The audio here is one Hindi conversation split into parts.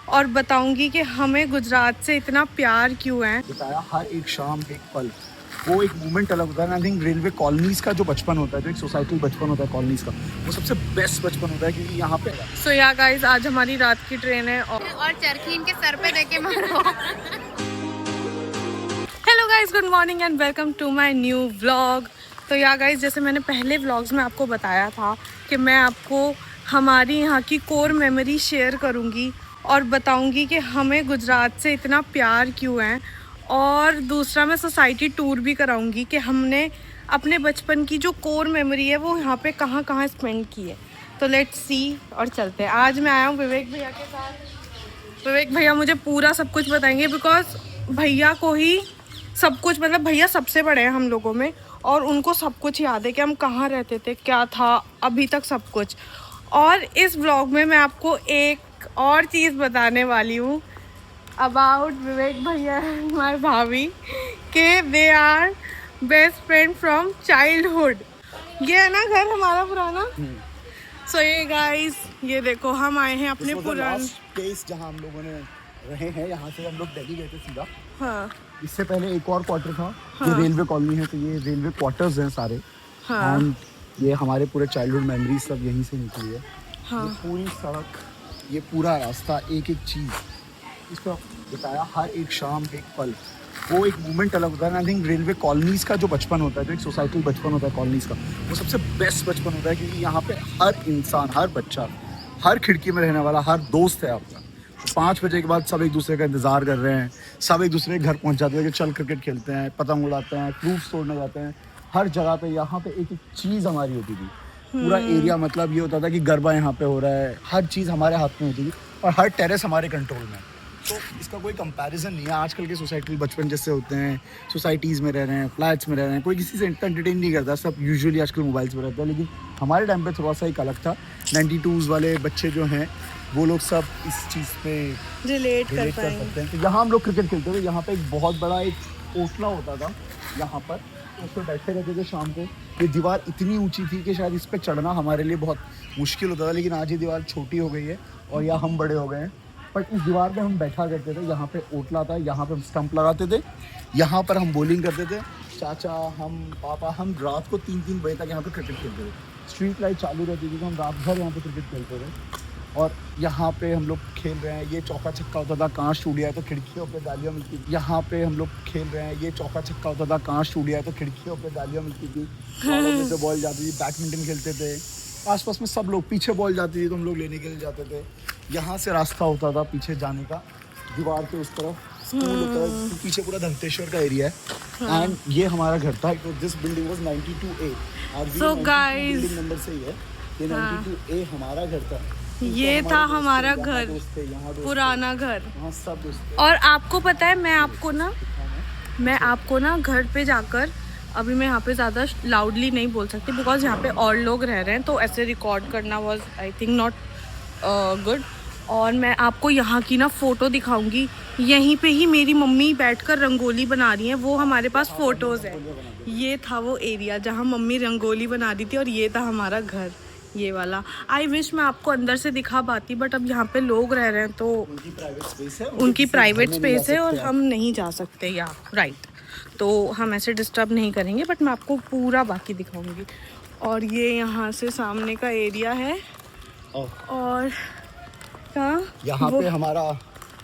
और बताऊंगी कि हमें गुजरात से इतना प्यार क्यों है। बताया हर एक शाम एक पल, वो एक मोमेंट अलग होता है। आई थिंक रेलवे कॉलोनीज का जो बचपन होता है, जो एक सोसाइटल बचपन होता है कॉलोनीज का, वो सबसे बेस्ट बचपन होता है क्योंकि यहाँ पे सो या गाइस, आज हमारी रात की ट्रेन है और चरखी इनके सर पे देके मारो। Hello guys, good morning and welcome to my new vlog. तो या गाइस, जैसे मैंने पहले व्लॉग्स में आपको बताया था कि मैं आपको हमारी यहाँ की कोर मेमोरी शेयर करूँगी और बताऊँगी कि हमें गुजरात से इतना प्यार क्यों है। और दूसरा, मैं सोसाइटी टूर भी कराऊँगी कि हमने अपने बचपन की जो कोर मेमोरी है वो यहाँ पे कहाँ कहाँ स्पेंड की है। तो लेट्स सी और चलते हैं। आज मैं आया हूँ विवेक भैया के साथ। विवेक भैया मुझे पूरा सब कुछ बताएंगे बिकॉज भैया को ही सब कुछ, मतलब भैया सबसे बड़े हैं हम लोगों में और उनको सब कुछ याद है कि हम कहाँ रहते थे, क्या था, अभी तक सब कुछ। और इस व्लॉग में मैं आपको एक और चीज़ बताने वाली हूँ अबाउट विवेक भैया एंड माय भाभी के they are best friend from childhood. ये है ना घर हमारा पुराना। सो ये गाइस, ये देखो हम आए हैं अपने पुराने प्लेस जहाँ हम लोगों ने रहे हैं। यहाँ से हम लोग दिल्ली गए थे सीधा। हाँ इससे पहले एक और क्वार्टर था। हाँ। ये रेलवे कॉलोनी है, तो ये रेलवे क्वार्टर्स हैं सारे। हाँ। एंड ये हमारे पूरे चाइल्डहुड मेमोरीज सब यहीं से निकली है। हाँ। ये पूरी सड़क, ये पूरा रास्ता, एक एक चीज़ इस पर बताया हर एक शाम एक पल, वो एक मोमेंट अलग होता है। आई थिंक रेलवे कॉलोनीज का जो बचपन होता है, जो एक सोसाइटल बचपन होता है कॉलोनीज का, वो सबसे बेस्ट बचपन होता है क्योंकि यहाँ पे हर इंसान, हर बच्चा, हर खिड़की में रहने वाला हर दोस्त है आपका। 5 बजे के बाद सब एक दूसरे का इंतजार कर रहे हैं, सब एक दूसरे के घर पहुँच जाते हैं कि चल क्रिकेट खेलते हैं, पतंग उड़ाते हैं, फ्रूट्स तोड़ने जाते हैं। हर जगह पे यहाँ पे एक एक चीज़ हमारी होती थी। पूरा एरिया, मतलब ये होता था कि गरबा यहाँ पे हो रहा है, हर चीज़ हमारे हाथ में होती थी और हर टेरेस हमारे कंट्रोल में। तो इसका कोई कंपैरिजन नहीं है। आजकल के सोसाइटी बचपन जैसे होते हैं, सोसाइटीज़ में रह रहे हैं, फ्लैट्स में रह रहे हैं, कोई किसी से एंटरटेन नहीं करता, सब यूजुअली आजकल मोबाइल्स में रहता है। लेकिन हमारे टाइम पे थोड़ा सा एक अलग था। 92s वाले बच्चे जो हैं वो लोग सब इस चीज़ पे रिलेट कर सकते हैं। तो यहाँ हम लोग क्रिकेट खेलते थे। यहाँ पे एक बहुत बड़ा एक ओटला होता था यहाँ पर, उस पर बैठे रहते थे शाम को। ये दीवार इतनी ऊंची थी कि शायद इस पर चढ़ना हमारे लिए बहुत मुश्किल होता था, लेकिन आज ये दीवार छोटी हो गई है और यहाँ हम बड़े हो गए हैं। बट इस दीवार पे हम बैठा करते थे। यहाँ पे ओटला था, यहाँ पे हम स्टंप लगाते थे, यहाँ पर हम बॉलिंग करते थे। चाचा, हम, पापा, हम रात को 3-3 बजे तक यहाँ पे क्रिकेट खेलते थे। स्ट्रीट लाइट चालू रहती थी तो हम रात भर यहाँ पे क्रिकेट खेलते थे। और यहाँ पे हम लोग खेल रहे हैं, ये चौका छक्का होता था, कांच टूट गया तो खिड़कियों पे गालियाँ मिलती थी। यहाँ पे हम लोग खेल रहे हैं, ये चौका छक्का होता था, कांच टूट गया तो खिड़कियों पे गालियाँ मिलती थी। से बॉल जाती थी, बैडमिंटन खेलते थे। आसपास में सब लोग, पीछे बॉल जाती थी तो हम लोग लेने के लिए जाते थे। यहाँ से रास्ता होता था पीछे जाने का, दीवार के उस तरफ स्कूल होता है, पीछे पूरा धमतेश्वर का एरिया है। एंड ये हमारा घर था। This building was 92A। So guys, building number सही है, ये 92A हमारा घर था। ये था हमारा घर, पुराना घर। सब दोस्त। और आपको पता है, मैं आपको ना घर पे जाकर, अभी मैं यहाँ पे ज़्यादा लाउडली नहीं बोल सकती बिकॉज यहाँ पे और लोग रह रहे हैं, तो ऐसे रिकॉर्ड करना was I think not good. और मैं आपको यहाँ की ना फ़ोटो दिखाऊंगी। यहीं पे ही मेरी मम्मी बैठकर रंगोली बना रही हैं, वो हमारे पास फ़ोटोज़ है। ये था वो एरिया जहाँ मम्मी रंगोली बना रही थी और ये था हमारा घर, ये वाला। आई विश मैं आपको अंदर से दिखा पाती, बट अब यहाँ पे लोग रह रहे हैं तो उनकी प्राइवेट स्पेस है और हम नहीं जा सकते यहाँ, राइट। तो हम ऐसे डिस्टर्ब नहीं करेंगे, बट मैं आपको पूरा बाकी दिखाऊंगी। और ये यहाँ से सामने का एरिया है। और कहाँ यहाँ पे हमारा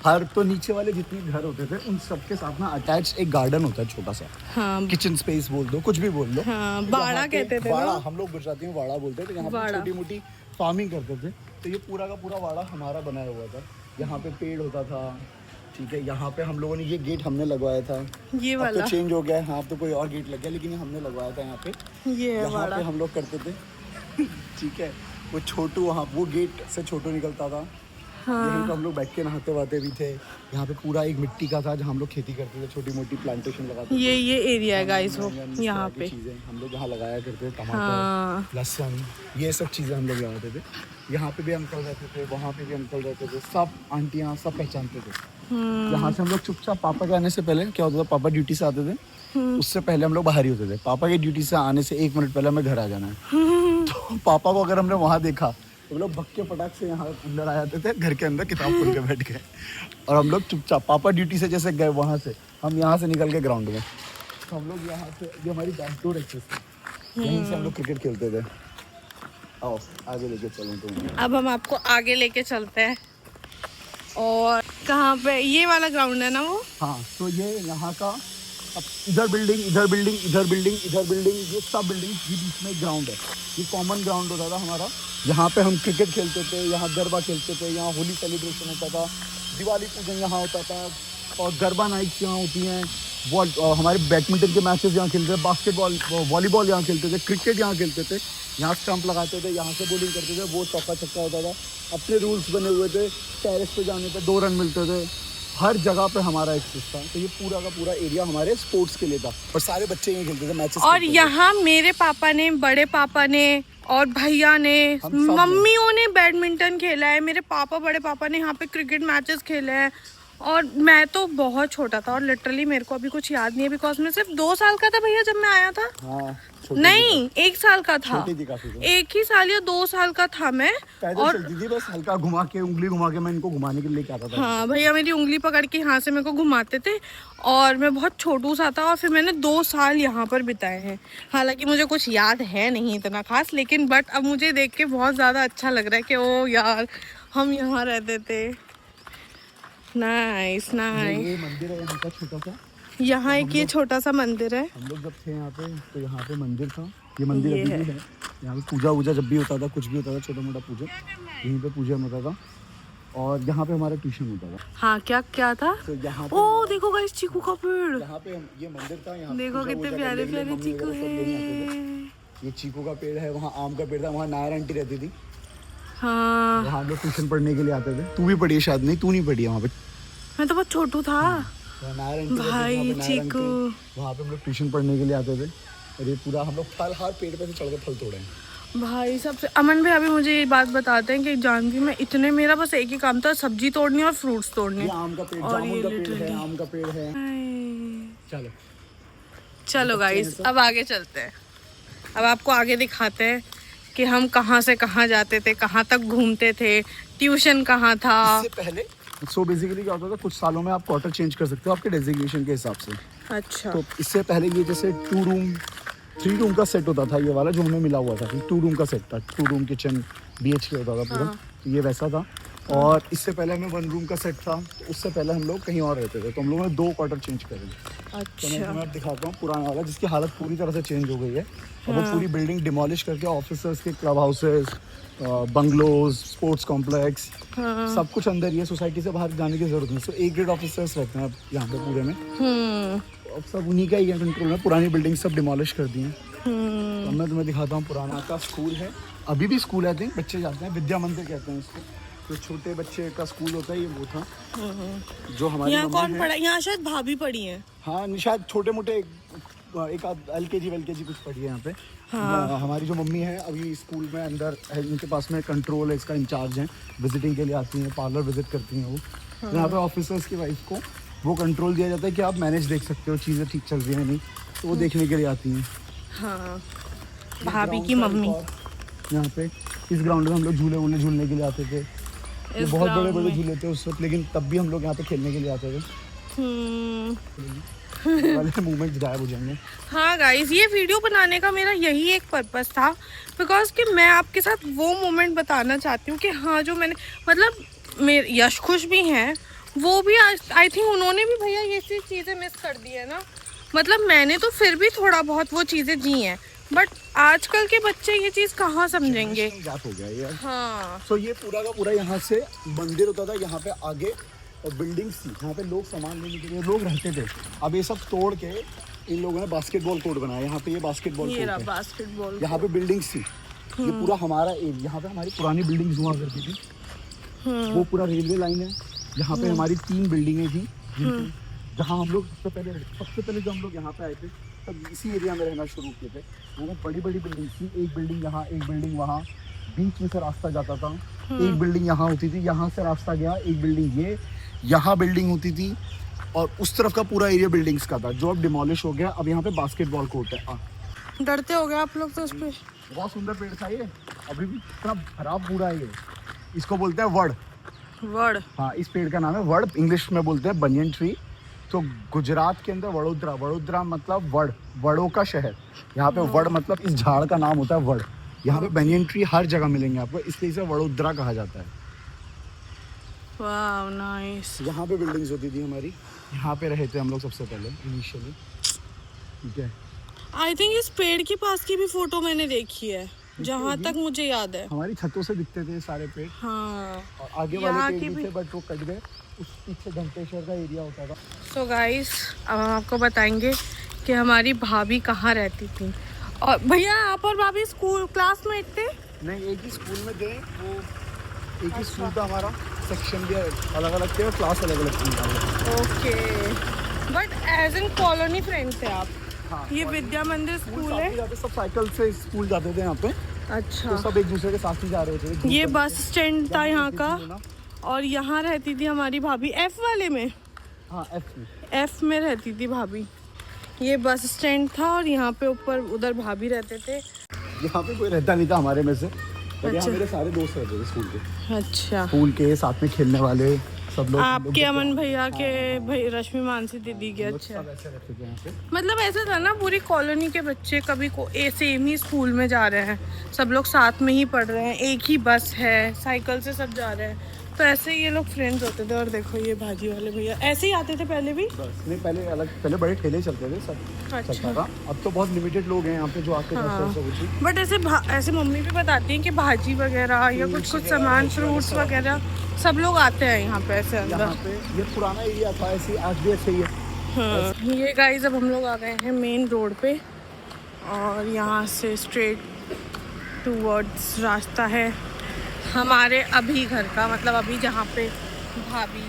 हर, तो नीचे वाले जितने घर होते थे उन सबके साथ ना अटैच एक गार्डन होता है छोटा सा। हाँ, किचन स्पेस बोल दो, कुछ भी बोल दो। हाँ, बाड़ा कहते थे वाड़ा, ना? हम लोग गुजराती में वाड़ा बोलते थे। यहाँ पे छोटी मोटी फार्मिंग करते थे। तो ये पूरा का पूरा वाड़ा हमारा बनाया हुआ था। यहाँ पे पेड़ होता था, ठीक है। यहाँ पे हम लोगों ने ये गेट हमने लगवाया था, ये वाला तो चेंज हो गया है। हाँ, तो कोई और गेट लग गया, लेकिन ये हमने लगवाया था यहाँ पे। यहाँ पे हम लोग करते थे, ठीक है। वो छोटू, वहाँ वो गेट से छोटू निकलता था। हाँ। यहीं पे हम लोग बैठ के नहाते वाते भी थे। यहाँ पे पूरा एक मिट्टी का था जहाँ हम लोग खेती करते थे, छोटी मोटी प्लांटेशन लगाते थे। ये एरिया है गाइस, वो यहाँ पे चीजें हम लोग यहाँ लगाया करते थे, टमाटर, लहसुन, ये सब चीजें हम लोग लगाते थे। यहाँ पे भी अंकल रहते थे, वहाँ पे भी अंकल रहते थे, सब आंटियाँ सब पहचानते थे। यहाँ से हम लोग चुपचाप, पापा के आने से पहले क्या होता था, पापा ड्यूटी से आते थे, उससे पहले हम लोग बाहर ही होते थे। पापा के ड्यूटी से आने से 1 मिनट पहले हमें घर आ जाना है। तो पापा को अगर हमने वहाँ देखा तो लोग भक्के पटाख से यहाँ अंदर आ जाते थे, घर के अंदर किताब खोल के बैठ गए, और हम लोग चुपचाप पापा ड्यूटी से जैसे गए वहाँ से, हम यहाँ से निकल के ग्राउंड में, तो हम लोग यहाँ से, ये हमारी बैकडोर एक्सेस थी, यहीं से हम लोग क्रिकेट खेलते थे। आओ आगे लेके चलो तुम। अब हम आपको आगे लेके चलते हैं। और कहाँ पे, ये वाला ग्राउंड है ना वो? हाँ, तो ये यहाँ का, अब इधर बिल्डिंग, इधर बिल्डिंग, इधर बिल्डिंग, इधर बिल्डिंग, ये सब बिल्डिंग के बीच में ग्राउंड है। ये कॉमन ग्राउंड होता था हमारा, यहाँ पे हम क्रिकेट खेलते थे, यहाँ गरबा खेलते थे, यहाँ होली सेलिब्रेशन होता था, दिवाली पूजन यहाँ होता था, और गरबा नाइट्स यहाँ होती हैं, हमारे बैडमिंटन के मैचेस यहाँ खेलते थे, बास्केटबॉल वॉलीबॉल यहाँ खेलते थे, क्रिकेट यहाँ खेलते थे, यहाँ स्टंप लगाते थे, यहाँ से बॉलिंग करते थे, वो चौका छक्का होता था। अपने रूल्स बने हुए थे, टेरेस पे जाने पे 2 रन मिलते थे, हर जगह पे हमारा एक था। तो ये पूरा का पूरा एरिया हमारे स्पोर्ट्स के लिए था, और सारे बच्चे यहाँ खेलते थे, मैचेस। और यहाँ मेरे पापा ने, बड़े पापा ने और भैया ने, मम्मियों ने बैडमिंटन खेला है, मेरे पापा, बड़े पापा ने यहाँ पे क्रिकेट मैचेस खेले हैं। और मैं तो बहुत छोटा था, और लिटरली मेरे को अभी कुछ याद नहीं है, बिकॉज मैं सिर्फ 2 साल का था भैया जब मैं आया था। हाँ, नहीं, 1 साल का था, काफी 1 ही साल या 2 साल का था मैं। और चलती थी, बस हल्का घुमा के, उंगली घुमा के मैं इनको घुमाने के लिए क्या आता था। हाँ, भैया मेरी उंगली पकड़ के यहाँ से मेरे को घुमाते थे, और मैं बहुत छोटू सा था, और फिर मैंने 2 साल यहाँ पर बिताए हैं। हालांकि मुझे कुछ याद है नहीं इतना खास, लेकिन बट अब मुझे देख के बहुत ज़्यादा अच्छा लग रहा है कि ओ यार हम यहाँ रहते थे। Nice nice. ये मंदिर है यहाँ का छोटा सा, यहाँ एक ये छोटा सा मंदिर है। हम लोग जब थे यहाँ पे, तो यहाँ पे मंदिर था, ये मंदिर अभी भी है। यहाँ पे पूजा वूजा जब भी होता था, कुछ भी होता था, छोटा मोटा पूजा, यहीं पे पूजन होता था, और यहाँ पे हमारा ट्यूशन होता था। हाँ, क्या क्या था? तो यहाँ ओ देखो गाइस, चीकू का पेड़, यहाँ पे ये मंदिर था, यहाँ देखो कितने प्यारे प्यारे चीकू है। ये चीकू का पेड़ है, वहाँ आम का पेड़ था, वहाँ नायर आंटी रहती थी। हाँ, वहाँ हम लोग ट्यूशन पढ़ने के लिए आते थे। तू भी पढ़ी है शायद? नहीं, तू नहीं पढ़ी है वहाँ पे? मैं तो बहुत छोटू था भाई। चीकू, वहाँ पे हम लोग ट्यूशन पढ़ने के लिए आते थे, और ये पूरा हम लोग हर पेड़ पे से चढ़ के फल तोड़े हैं भाई। सबसे अमन भाई अभी मुझे ये बात बताते हैं कि जानवी में इतने, मेरा बस एक ही काम था, सब्जी तोड़नी और फ्रूट्स तोड़ने। ये आम का पेड़, जामुन का पेड़ है, आम का पेड़ है। चलो चलो गाइस, अब आगे चलते हैं। अब आपको आगे दिखाते हैं कि हम कहाँ से कहाँ जाते थे, कहाँ तक घूमते थे, ट्यूशन कहाँ था। इससे पहले सो बेसिकली क्या होता था, कुछ सालों में आप क्वार्टर चेंज कर सकते हो आपके डेजिग्नेशन के हिसाब से। अच्छा। तो इससे पहले ये जैसे 2 रूम 3 रूम का सेट होता था, ये वाला जो हमें मिला हुआ था, 2 रूम का सेट था, 2 रूम किचन BHK होता था पूरा। तो ये वैसा था। और इससे पहले हमें 1 रूम का सेट था, तो उससे पहले हम लोग कहीं और रहते थे, तो हम लोगों ने 2 क्वार्टर चेंज करे। तो मैं तुम्हें दिखाता हूँ पुराना वाला, जिसकी हालत पूरी तरह से चेंज हो गई है। और वो पूरी बिल्डिंग डिमोलिश करके ऑफिसर्स के club houses, bungalows, sports complex, सब कुछ अंदर ही है। सोसाइटी से बाहर जाने की जरूरत नहीं। सो A ग्रेड ऑफिसर्स रहते हैं अब यहाँ पे पूरे में। अब सब उन्हीं का ही है कंट्रोल में। पुरानी बिल्डिंग सब डिमोलिश कर दी हैं। तो मैं तुम्हें दिखाता हूँ, पुराना का स्कूल है, अभी भी स्कूल है, आई थिंक बच्चे जाते हैं, विद्या मंदिर कहते हैं इसको। तो छोटे बच्चे का स्कूल होता है, ये वो था जो हमारे यहाँ कौन पढ़ा? यहाँ शायद भाभी पढ़ी है। हाँ, शायद छोटे मोटे एक LKG कुछ पढ़ी है यहाँ पे। हाँ। हमारी जो मम्मी है अभी स्कूल में अंदर है, इनके पास में कंट्रोल है, इसका इंचार्ज है, विजिटिंग के लिए आती हैं, पार्लर विजिट करती हैं वो। हाँ। यहाँ पे ऑफिसर्स की वाइफ को वो कंट्रोल दिया जाता है कि आप मैनेज देख सकते हो, चीज़ें ठीक चल रही हैं नहीं, तो वो देखने के लिए आती हैं। हाँ, भाभी की मम्मी। यहाँ पे इस ग्राउंड में हम लोग झूलने के लिए आते थे। ये बहुत बड़े बड़े झूले थे उस वक्त, लेकिन तब भी हम लोग यहाँ पे खेलने के लिए आते थे। वाले मूवमेंट्स गायब हो जाएंगे। हाँ गाइस, ये वीडियो बनाने का मेरा यही एक पर्पस था, बिकॉज कि मैं आपके साथ वो मोमेंट बताना चाहती हूँ कि हाँ, जो मैंने, मतलब मेरे यश खुश भी हैं, वो भी आई थिंक उन्होंने भी भैया ये चीज़ें मिस कर दी है ना। मतलब मैंने तो फिर भी थोड़ा बहुत वो चीज़ें जी हैं, बट आजकल के बच्चे ये चीज़ कहाँ समझेंगे। हो गया यार। हाँ। तो ये पूरा का पूरा यहाँ से मंदिर होता था, यहाँ पे आगे और बिल्डिंग्स थी, यहाँ पे लोग सामान लेने के लिए लोग रहते थे। अब ये सब तोड़ के इन लोगों ने बास्केटबॉल कोर्ट बनाया। यहाँ पे ये बास्केटबॉल कोर्ट है, बास्केटबॉल। यहाँ पे बिल्डिंग्स थी, ये पूरा हमारा एरिया। यहाँ पे हमारी पुरानी बिल्डिंग्स हुआ करती थी, वो पूरा रेलवे लाइन है। यहाँ पे हमारी 3 बिल्डिंगें थी, जहाँ हम लोग सबसे पहले जब हम लोग यहाँ पे आए थे, तब इसी एरिया में रहना शुरू किए थे। वो बड़ी बड़ी बिल्डिंग थी, एक बिल्डिंग यहाँ, एक बिल्डिंग वहाँ, बीच में से रास्ता जाता था। एक बिल्डिंग यहाँ होती थी, यहाँ से रास्ता गया, एक बिल्डिंग ये यहाँ बिल्डिंग होती थी, और उस तरफ का पूरा एरिया बिल्डिंग्स का था, जो अब डिमोलिश हो गया। अब यहाँ पे बास्केटबॉल कोर्ट है। डरते हो गए आप लोग तो उस पे। बहुत सुंदर पेड़ था ये, अभी भी इतना भरा पूरा है ये। इसको बोलते हैं वड। वर्ड। हाँ, इस पेड़ का नाम है वड, इंग्लिश में बोलते हैं बनियन ट्री। तो गुजरात के अंदर वडोदरा, वडोदरा मतलब वड, वड़ों का शहर। यहाँ पे वड मतलब इस झाड़ का नाम होता है वड। यहाँ पे बनियन ट्री हर जगह मिलेंगे आपको, इसलिए इसे वडोदरा कहा जाता है। वाह नाइस। यहाँ पे बिल्डिंग्स होती थी हमारी, यहाँ पे रहे थे हम लोग सबसे पहले इनिशियली। ठीक है, आई थिंक इस पेड़ के पास की भी फोटो मैंने देखी है, जहाँ तक मुझे याद है। हमारी छतों से दिखते थे सारे पेड़। हाँ। और आगे यहाँ वाले की पेड़ भी भी- थे बट वो कट गए। उस पीछे घंटेश्वर का एरिया होता था। सो गाइस, अब हम आपको बताएंगे कि हमारी भाभी कहाँ रहती थी। और भैया आप और भाभी स्कूल क्लासमेट थे? नहीं, एक ही स्कूल में थे वो, एक ही स्कूल था हमारा, सेक्शन भी अलग अलग थे और क्लास अलग अलग थी। Okay, but as in colony friend थे आप? हाँ, ये विद्या मंदिर स्कूल है। जाते सब साइकिल से स्कूल जाते थे यहाँ पे, अच्छा। तो सब एक दूसरे के साथ ही जा रहे थे। ये बस स्टैंड था यहाँ का, ना। और यहाँ रहती थी हमारी भाभी एफ वाले में। हाँ, एफ में रहती थी भाभी। ये बस स्टैंड था और यहाँ पे ऊपर उधर भाभी रहते थे। यहाँ पे कोई रहता नहीं था हमारे में से, पर यहाँ अच्छा। मेरे सारे दोस्त रहते थे स्कूल के। अच्छा। स्कूल के साथ में खेलने वाले सब लोग। आपके अमन भैया के भाई रश्मि मानसी दीदी के। अच्छा, सब ऐसे रहते थे यहाँ पे। मतलब ऐसा था ना, पूरी कॉलोनी के बच्चे कभी को सेम ही स्कूल में जा रहे हैं, सब लोग साथ में ही पढ़ रहे हैं, एक ही बस है, साइकिल से सब जा रहे हैं, तो ऐसे ये लोग फ्रेंड्स होते थे। और देखो ये भाजी वाले भैया ऐसे ही आते थे पहले भी। बस नहीं, पहले अलग, पहले बड़े ठेले चलते थे सब। अच्छा। चलता था। अब तो बहुत लिमिटेड लोग हैं यहाँ पे जो आके हाँ। कुछ। बट ऐसे ऐसे मम्मी भी बताती हैं कि भाजी वगैरह या कुछ कुछ सामान, फ्रूट्स वगैरह सब लोग आते हैं यहाँ पे ऐसे यहाँ अंदर। पे ये पुराना एरिया था, ऐसे आज भी ऐसे ही है। हाँ। ये गाइस, अब हम लोग आ गए हैं मेन रोड पे, और यहाँ से स्ट्रेट टूवर्ड्स रास्ता है हमारे अभी घर का, मतलब अभी जहाँ पे भाभी